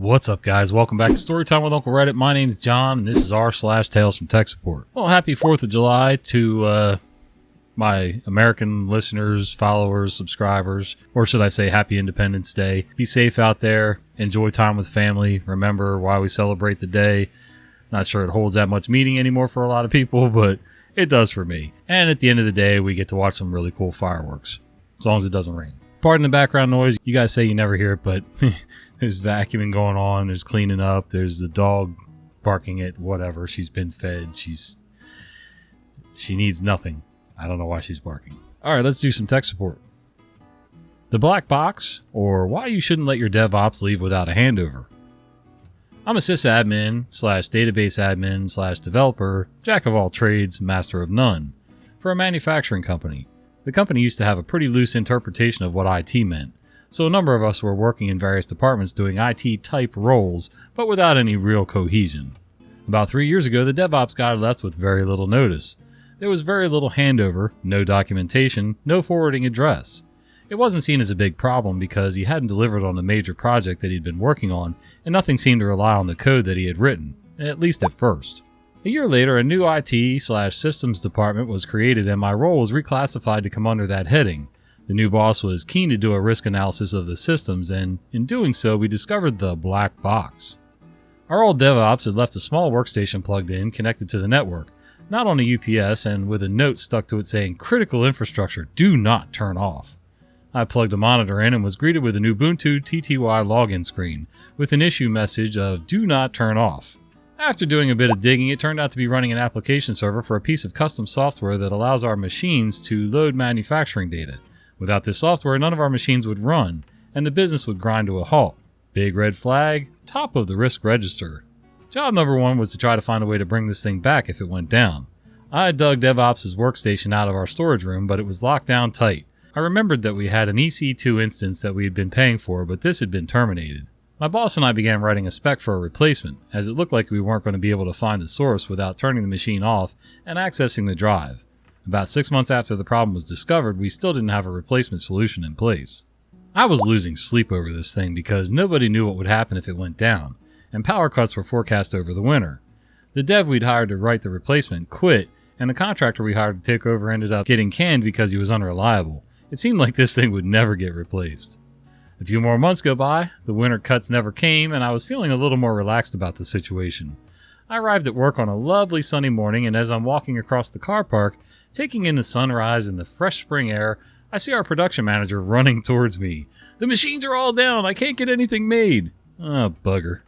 What's up, guys? Welcome back to Storytime with Uncle Reddit. My name's John, and this is r/Tales from Tech Support. Well, happy 4th of July to my American listeners, followers, subscribers, or should I say happy Independence Day. Be safe out there. Enjoy time with family. Remember why we celebrate the day. Not sure it holds that much meaning anymore for a lot of people, but it does for me. And at the end of the day, we get to watch some really cool fireworks, as long as it doesn't rain. Pardon the background noise. You guys say you never hear it, but there's vacuuming going on. There's cleaning up. There's the dog barking at whatever. She's been fed. She needs nothing. I don't know why she's barking. All right, let's do some tech support. The black box, or why you shouldn't let your DevOps leave without a handover. I'm a sysadmin / database admin / developer, jack of all trades, master of none, for a manufacturing company. The company used to have a pretty loose interpretation of what IT meant, so a number of us were working in various departments doing IT-type roles, but without any real cohesion. About 3 years ago, the DevOps guy left with very little notice. There was very little handover, no documentation, no forwarding address. It wasn't seen as a big problem because he hadn't delivered on the major project that he'd been working on, and nothing seemed to rely on the code that he had written, at least at first. A year later, a new IT/systems department was created and my role was reclassified to come under that heading. The new boss was keen to do a risk analysis of the systems, and in doing so, we discovered the black box. Our old DevOps had left a small workstation plugged in, connected to the network, not on a UPS, and with a note stuck to it saying, "Critical infrastructure, do not turn off." I plugged a monitor in and was greeted with an Ubuntu TTY login screen, with an issue message of "Do not turn off." After doing a bit of digging, it turned out to be running an application server for a piece of custom software that allows our machines to load manufacturing data. Without this software, none of our machines would run, and the business would grind to a halt. Big red flag, top of the risk register. Job number 1 was to try to find a way to bring this thing back if it went down. I dug DevOps' workstation out of our storage room, but it was locked down tight. I remembered that we had an EC2 instance that we had been paying for, but this had been terminated. My boss and I began writing a spec for a replacement, as it looked like we weren't going to be able to find the source without turning the machine off and accessing the drive. About 6 months after the problem was discovered, we still didn't have a replacement solution in place. I was losing sleep over this thing because nobody knew what would happen if it went down, and power cuts were forecast over the winter. The dev we'd hired to write the replacement quit, and the contractor we hired to take over ended up getting canned because he was unreliable. It seemed like this thing would never get replaced. A few more months go by, the winter cuts never came, and I was feeling a little more relaxed about the situation. I arrived at work on a lovely sunny morning, and as I'm walking across the car park, taking in the sunrise and the fresh spring air, I see our production manager running towards me. "The machines are all down, I can't get anything made." Oh, bugger.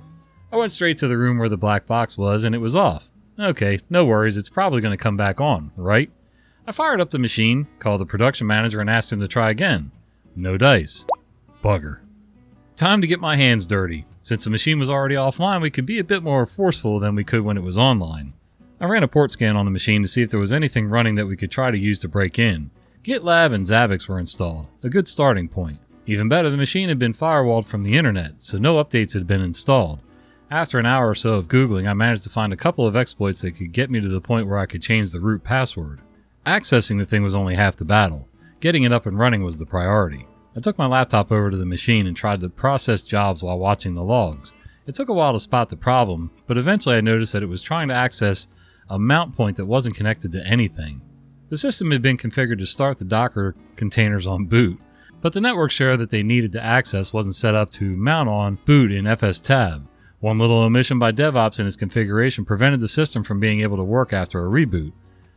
I went straight to the room where the black box was, and it was off. Okay, no worries, it's probably going to come back on, right? I fired up the machine, called the production manager, and asked him to try again. No dice. Bugger. Time to get my hands dirty. Since the machine was already offline, we could be a bit more forceful than we could when it was online. I ran a port scan on the machine to see if there was anything running that we could try to use to break in. GitLab and Zabbix were installed, a good starting point. Even better, the machine had been firewalled from the internet, so no updates had been installed. After an hour or so of Googling, I managed to find a couple of exploits that could get me to the point where I could change the root password. Accessing the thing was only half the battle. Getting it up and running was the priority. I took my laptop over to the machine and tried to process jobs while watching the logs. It took a while to spot the problem, but eventually I noticed that it was trying to access a mount point that wasn't connected to anything. The system had been configured to start the Docker containers on boot, but the network share that they needed to access wasn't set up to mount on boot in fstab. One little omission by DevOps in its configuration prevented the system from being able to work after a reboot.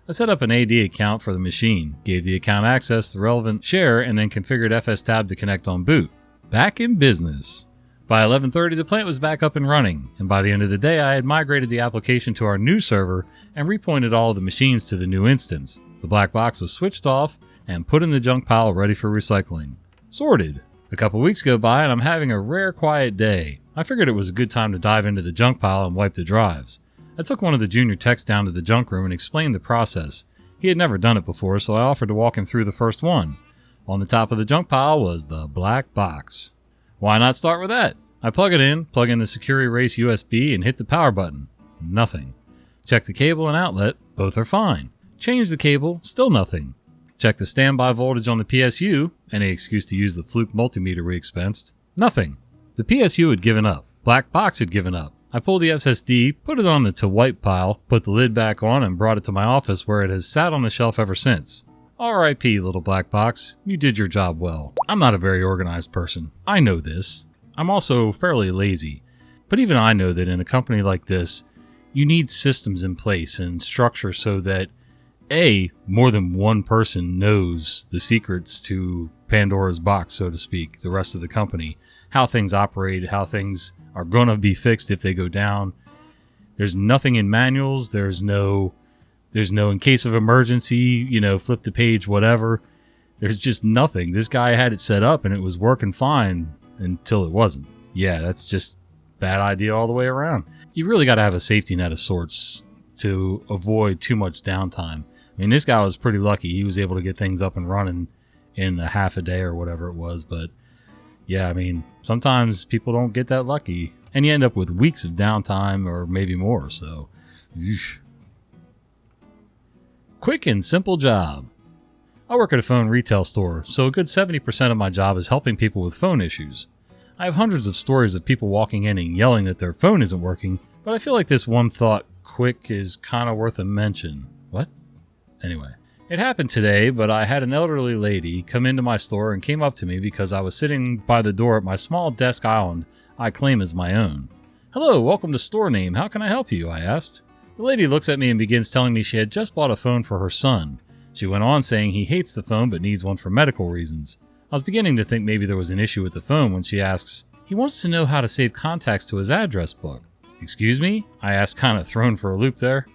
I set up an AD account for the machine, gave the account access to the relevant share, and then configured fstab to connect on boot. Back in business. By 11:30, the plant was back up and running, and by the end of the day, I had migrated the application to our new server and repointed all of the machines to the new instance. The black box was switched off and put in the junk pile ready for recycling. Sorted. A couple weeks go by and I'm having a rare quiet day. I figured it was a good time to dive into the junk pile and wipe the drives. I took one of the junior techs down to the junk room and explained the process. He had never done it before, so I offered to walk him through the first one. On the top of the junk pile was the black box. Why not start with that? I plug it in, plug in the Secure Erase USB, and hit the power button. Nothing. Check the cable and outlet, both are fine. Change the cable, still nothing. Check the standby voltage on the PSU, any excuse to use the fluke multimeter we expensed. Nothing. The PSU had given up. black box had given up. I pulled the SSD, put it on the to wipe pile, put the lid back on, and brought it to my office where it has sat on the shelf ever since. R.I.P. little black box, you did your job well. I'm not a very organized person. I know this. I'm also fairly lazy. But even I know that in a company like this, you need systems in place and structure so that A, more than one person knows the secrets to Pandora's box, so to speak, the rest of the company, how things operate, how things are going to be fixed if they go down. There's nothing in manuals. There's no in case of emergency, flip the page, whatever. There's just nothing. This guy had it set up and it was working fine until it wasn't. Yeah, that's just bad idea all the way around. You really got to have a safety net of sorts to avoid too much downtime. I mean, this guy was pretty lucky. He was able to get things up and running in a half a day or whatever it was. But yeah, I mean, sometimes people don't get that lucky and you end up with weeks of downtime or maybe more. So, eesh. Quick and simple job. I work at a phone retail store, so a good 70% of my job is helping people with phone issues. I have hundreds of stories of people walking in and yelling that their phone isn't working, but I feel like this one thought quick is kind of worth a mention. What? Anyway, it happened today, but I had an elderly lady come into my store and came up to me because I was sitting by the door at my small desk island I claim as my own. "Hello, welcome to Store Name. How can I help you?" I asked. The lady looks at me and begins telling me she had just bought a phone for her son. She went on saying he hates the phone but needs one for medical reasons. I was beginning to think maybe there was an issue with the phone when she asks, "He wants to know how to save contacts to his address book." "Excuse me?" I asked, kind of thrown for a loop there.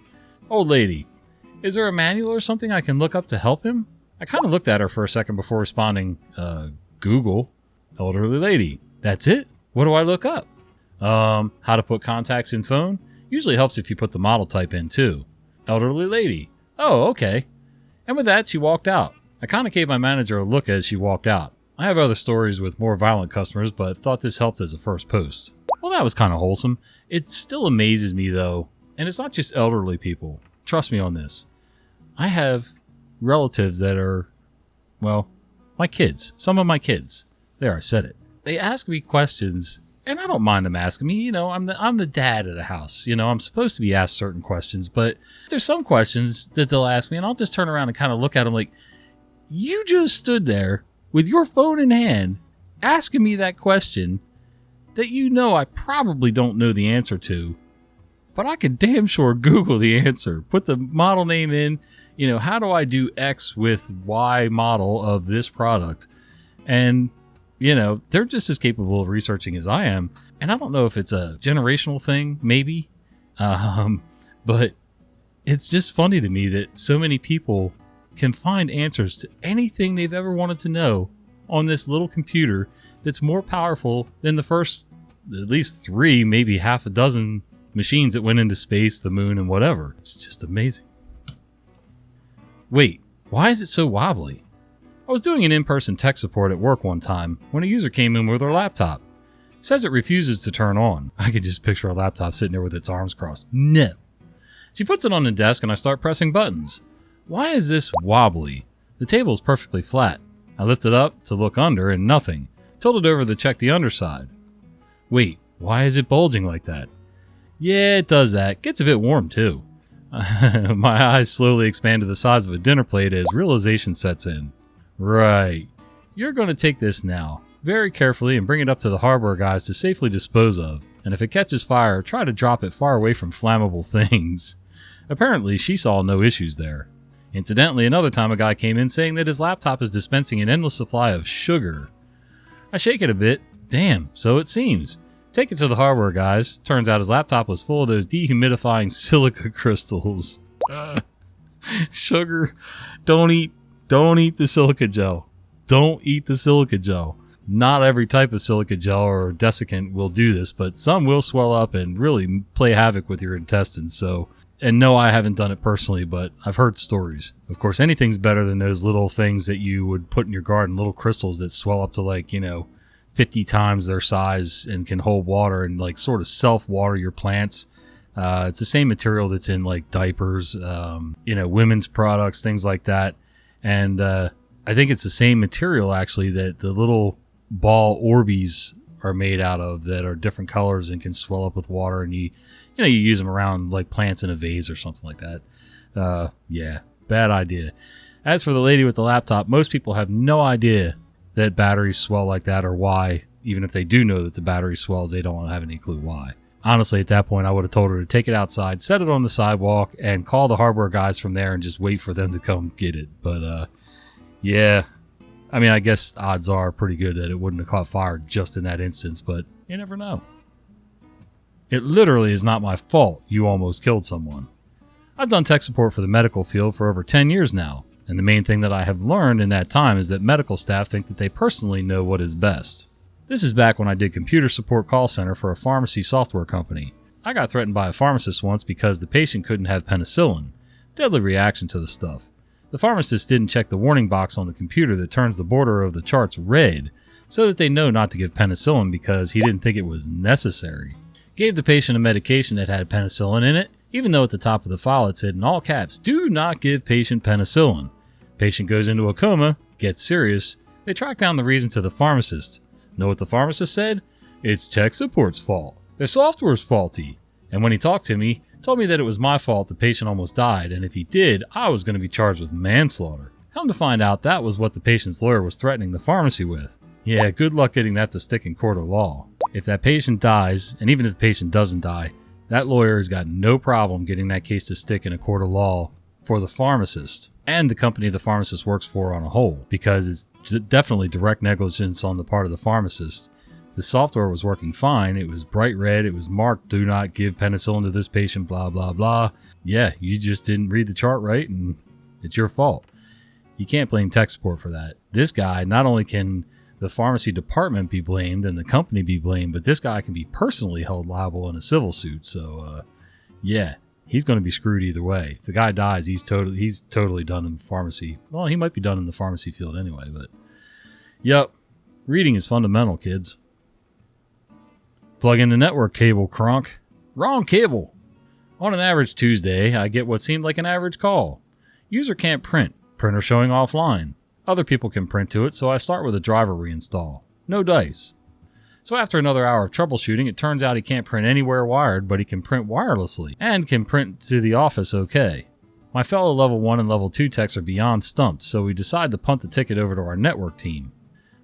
"Old lady, is there a manual or something I can look up to help him?" I kind of looked at her for a second before responding, Google. Elderly lady, "That's it? What do I look up?" How to put contacts in phone? Usually helps if you put the model type in too." Elderly lady, "Oh, okay." And with that, she walked out. I kind of gave my manager a look as she walked out. I have other stories with more violent customers, but thought this helped as a first post. Well, that was kind of wholesome. It still amazes me though, and it's not just elderly people. Trust me on this. I have relatives that are, well, my kids. Some of my kids. There, I said it. They ask me questions, and I don't mind them asking me. I'm the dad of the house. I'm supposed to be asked certain questions, but there's some questions that they'll ask me, and I'll just turn around and kind of look at them like, you just stood there with your phone in hand asking me that question that I probably don't know the answer to, but I could damn sure Google the answer, put the model name in, how do I do X with Y model of this product? And they're just as capable of researching as I am. And I don't know if it's a generational thing, maybe. But it's just funny to me that so many people can find answers to anything they've ever wanted to know on this little computer that's more powerful than the first at least 3, maybe half a dozen machines that went into space, the moon, and whatever. It's just amazing. Wait, why is it so wobbly? I was doing an in-person tech support at work one time when a user came in with her laptop. It says it refuses to turn on. I can just picture a laptop sitting there with its arms crossed. No. She puts it on the desk and I start pressing buttons. Why is this wobbly? The table is perfectly flat. I lift it up to look under and nothing. Tilt it over to check the underside. Wait, why is it bulging like that? Yeah, it does that. Gets a bit warm too. My eyes slowly expand to the size of a dinner plate as realization sets in. Right. You're going to take this now, very carefully, and bring it up to the hardware guys to safely dispose of. And if it catches fire, try to drop it far away from flammable things. Apparently, she saw no issues there. Incidentally, another time a guy came in saying that his laptop is dispensing an endless supply of sugar. I shake it a bit. Damn, so it seems. Take it to the hardware guys. Turns out his laptop was full of those dehumidifying silica crystals. Sugar. Don't eat the silica gel. Don't eat the silica gel. Not every type of silica gel or desiccant will do this, but some will swell up and really play havoc with your intestines. And no, I haven't done it personally, but I've heard stories. Of course, anything's better than those little things that you would put in your garden, little crystals that swell up to 50 times their size and can hold water and sort of self-water your plants. It's the same material that's in diapers, women's products, things like that. And I think it's the same material actually that the little ball Orbeez are made out of that are different colors and can swell up with water, and you use them around like plants in a vase or something like that. Yeah, bad idea. As for the lady with the laptop, most people have no idea that batteries swell like that or why. Even if they do know that the battery swells, they don't have any clue why. Honestly, at that point, I would have told her to take it outside, set it on the sidewalk, and call the hardware guys from there and just wait for them to come get it. But, yeah. I mean, I guess odds are pretty good that it wouldn't have caught fire just in that instance, but you never know. It literally is not my fault you almost killed someone. I've done tech support for the medical field for over 10 years now, and the main thing that I have learned in that time is that medical staff think that they personally know what is best. This is back when I did computer support call center for a pharmacy software company. I got threatened by a pharmacist once because the patient couldn't have penicillin. Deadly reaction to the stuff. The pharmacist didn't check the warning box on the computer that turns the border of the charts red so that they know not to give penicillin because he didn't think it was necessary. Gave the patient a medication that had penicillin in it, even though at the top of the file it said in all caps, "Do not give patient penicillin." Patient goes into a coma, gets serious. They track down the reason to the pharmacist. Know what the pharmacist said? It's tech support's fault. Their software's faulty. And when he talked to me, told me that it was my fault the patient almost died, and if he did, I was going to be charged with manslaughter. Come to find out, that was what the patient's lawyer was threatening the pharmacy with. Yeah, good luck getting that to stick in court of law. If that patient dies, and even if the patient doesn't die, that lawyer has got no problem getting that case to stick in a court of law for the pharmacist and the company the pharmacist works for on a whole, because it's definitely direct negligence on the part of the pharmacist. The software was working fine. It was bright red. It was marked, "Do not give penicillin to this patient," blah, blah, blah. Yeah, you just didn't read the chart right, and it's your fault. You can't blame tech support for that. This guy, not only can the pharmacy department be blamed and the company be blamed, but this guy can be personally held liable in a civil suit. So, yeah, he's going to be screwed either way. If the guy dies, he's totally done in the pharmacy. Well, he might be done in the pharmacy field anyway, but yep, reading is fundamental, kids. Plug in the network cable, Kronk. Wrong cable. On an average Tuesday, I get what seemed like an average call. User can't print. Printer showing offline. Other people can print to it, so I start with a driver reinstall. No dice. So after another hour of troubleshooting, it turns out he can't print anywhere wired, but he can print wirelessly, and can print to the office okay. My fellow level 1 and level 2 techs are beyond stumped, so we decide to punt the ticket over to our network team.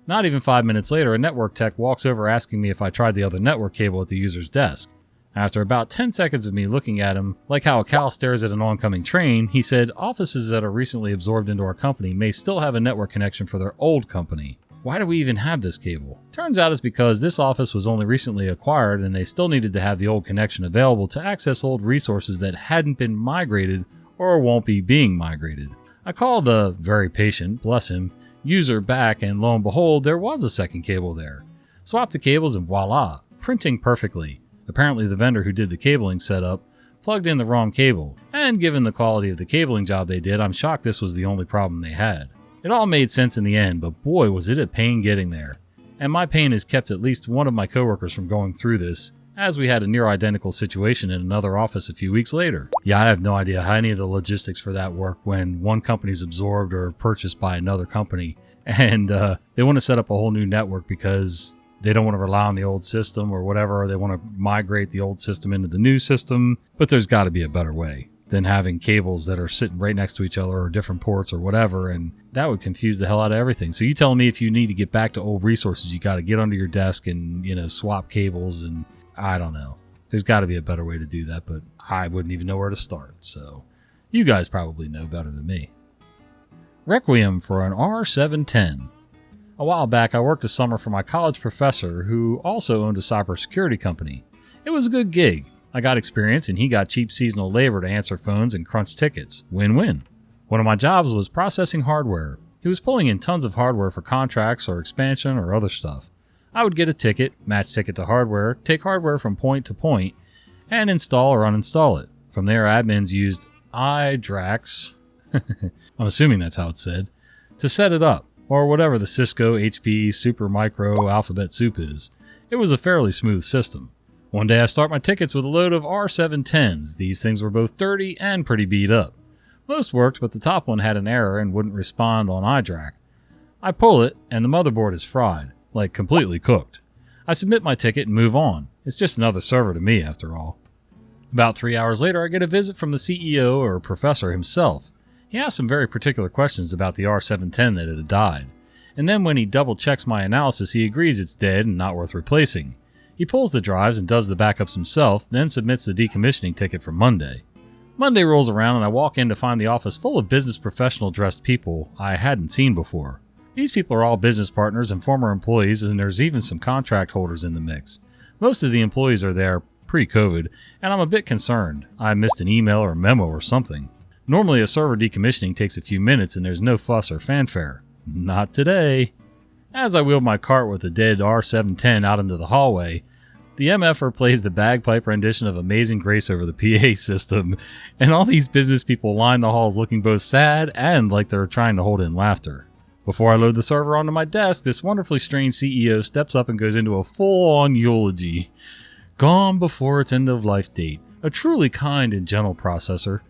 Not even 5 minutes later, a network tech walks over asking me if I tried the other network cable at the user's desk. After about 10 seconds of me looking at him, like how a cow stares at an oncoming train, he said offices that are recently absorbed into our company may still have a network connection for their old company. Why do we even have this cable? Turns out it's because this office was only recently acquired and they still needed to have the old connection available to access old resources that hadn't been migrated or won't be being migrated. I called the very patient, bless him, user back, and lo and behold, there was a second cable there. Swapped the cables and voila, printing perfectly. Apparently the vendor who did the cabling setup plugged in the wrong cable, and given the quality of the cabling job they did, I'm shocked this was the only problem they had. It all made sense in the end, but boy was it a pain getting there. And my pain has kept at least one of my coworkers from going through this, as we had a near identical situation in another office a few weeks later. Yeah, I have no idea how any of the logistics for that work when one company's absorbed or purchased by another company, and they want to set up a whole new network because they don't want to rely on the old system or whatever, or they want to migrate the old system into the new system. But there's got to be a better way than having cables that are sitting right next to each other or different ports or whatever, and that would confuse the hell out of everything. So you telling me if you need to get back to old resources, you got to get under your desk and, swap cables, and I don't know. There's got to be a better way to do that, but I wouldn't even know where to start. So you guys probably know better than me. Requiem for an R710. A while back, I worked a summer for my college professor who also owned a cybersecurity company. It was a good gig. I got experience and he got cheap seasonal labor to answer phones and crunch tickets. Win-win. One of my jobs was processing hardware. He was pulling in tons of hardware for contracts or expansion or other stuff. I would get a ticket, match ticket to hardware, take hardware from point to point, and install or uninstall it. From there, admins used iDRAX, I'm assuming that's how it's said, to set it up, or whatever the Cisco, HP, Supermicro, Alphabet Soup is. It was a fairly smooth system. One day I start my tickets with a load of R710s. These things were both dirty and pretty beat up. Most worked, but the top one had an error and wouldn't respond on iDRAC. I pull it, and the motherboard is fried, like completely cooked. I submit my ticket and move on. It's just another server to me, after all. About 3 hours later, I get a visit from the CEO or professor himself. He asks some very particular questions about the R710 that had died. And then when he double checks my analysis, he agrees it's dead and not worth replacing. He pulls the drives and does the backups himself, then submits the decommissioning ticket for Monday. Monday rolls around and I walk in to find the office full of business professional dressed people I hadn't seen before. These people are all business partners and former employees, and there's even some contract holders in the mix. Most of the employees are there pre-COVID, and I'm a bit concerned. I missed an email or memo or something. Normally a server decommissioning takes a few minutes and there's no fuss or fanfare. Not today. As I wheel my cart with the dead R710 out into the hallway, the MFer plays the bagpipe rendition of Amazing Grace over the PA system, and all these business people line the halls looking both sad and like they're trying to hold in laughter. Before I load the server onto my desk, this wonderfully strange CEO steps up and goes into a full-on eulogy. Gone before its end-of-life date, a truly kind and gentle processor,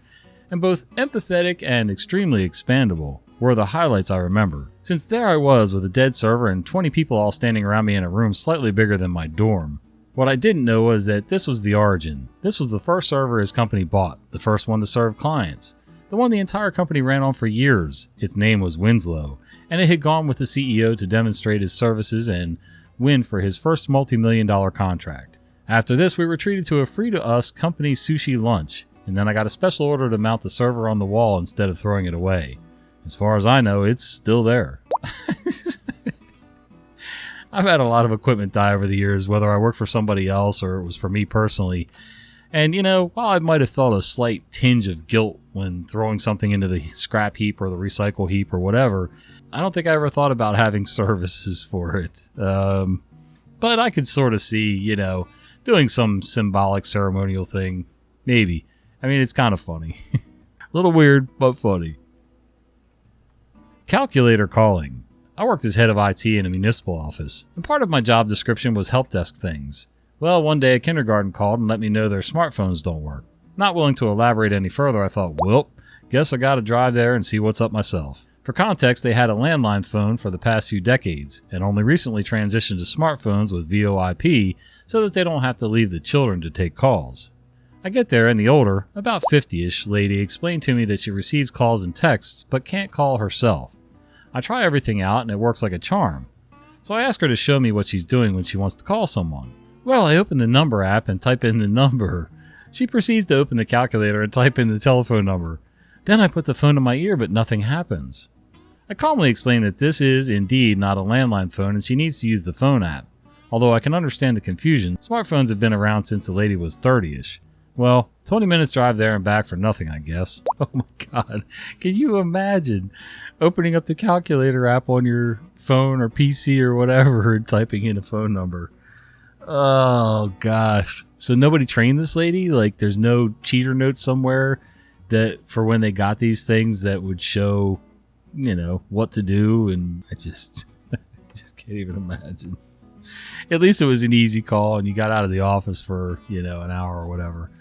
and both empathetic and extremely expandable were the highlights I remember, since there I was with a dead server and 20 people all standing around me in a room slightly bigger than my dorm. What I didn't know was that this was the origin. This was the first server his company bought, the first one to serve clients, the one the entire company ran on for years. Its name was Winslow, and it had gone with the CEO to demonstrate his services and win for his first multi-million-dollar contract. After this, we were treated to a free-to-us company sushi lunch, and then I got a special order to mount the server on the wall instead of throwing it away. As far as I know, it's still there. I've had a lot of equipment die over the years, whether I worked for somebody else or it was for me personally. And, while I might have felt a slight tinge of guilt when throwing something into the scrap heap or the recycle heap or whatever, I don't think I ever thought about having services for it. But I could sort of see, doing some symbolic ceremonial thing. Maybe. I mean, it's kind of funny. A little weird, but funny. Calculator calling. I worked as head of IT in a municipal office, and part of my job description was help desk things. Well, one day a kindergarten called and let me know their smartphones don't work. Not willing to elaborate any further, I thought, well, guess I gotta drive there and see what's up myself. For context, they had a landline phone for the past few decades, and only recently transitioned to smartphones with VoIP so that they don't have to leave the children to take calls. I get there and the older, about 50-ish lady explained to me that she receives calls and texts but can't call herself. I try everything out and it works like a charm. So I ask her to show me what she's doing when she wants to call someone. Well, I open the number app and type in the number. She proceeds to open the calculator and type in the telephone number. Then I put the phone to my ear but nothing happens. I calmly explain that this is indeed not a landline phone and she needs to use the phone app. Although I can understand the confusion, smartphones have been around since the lady was 30-ish. Well, 20 minutes drive there and back for nothing, I guess. Oh my God. Can you imagine opening up the calculator app on your phone or PC or whatever and typing in a phone number? Oh gosh. So nobody trained this lady? Like there's no cheater notes somewhere that for when they got these things that would show, what to do, and I just can't even imagine. At least it was an easy call and you got out of the office for, an hour or whatever.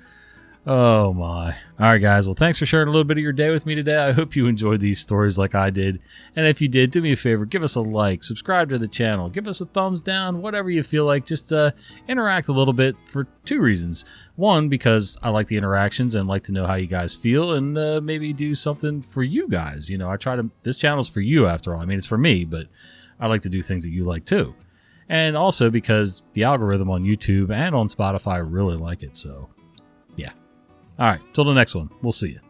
Oh my. All right, guys. Well, thanks for sharing a little bit of your day with me today. I hope you enjoyed these stories like I did. And if you did, do me a favor, give us a like, subscribe to the channel, give us a thumbs down, whatever you feel like. Just interact a little bit for two reasons. One, because I like the interactions and like to know how you guys feel, and maybe do something for you guys. This channel's for you after all. I mean, it's for me, but I like to do things that you like too. And also because the algorithm on YouTube and on Spotify really like it. So, yeah. All right. Till the next one. We'll see you.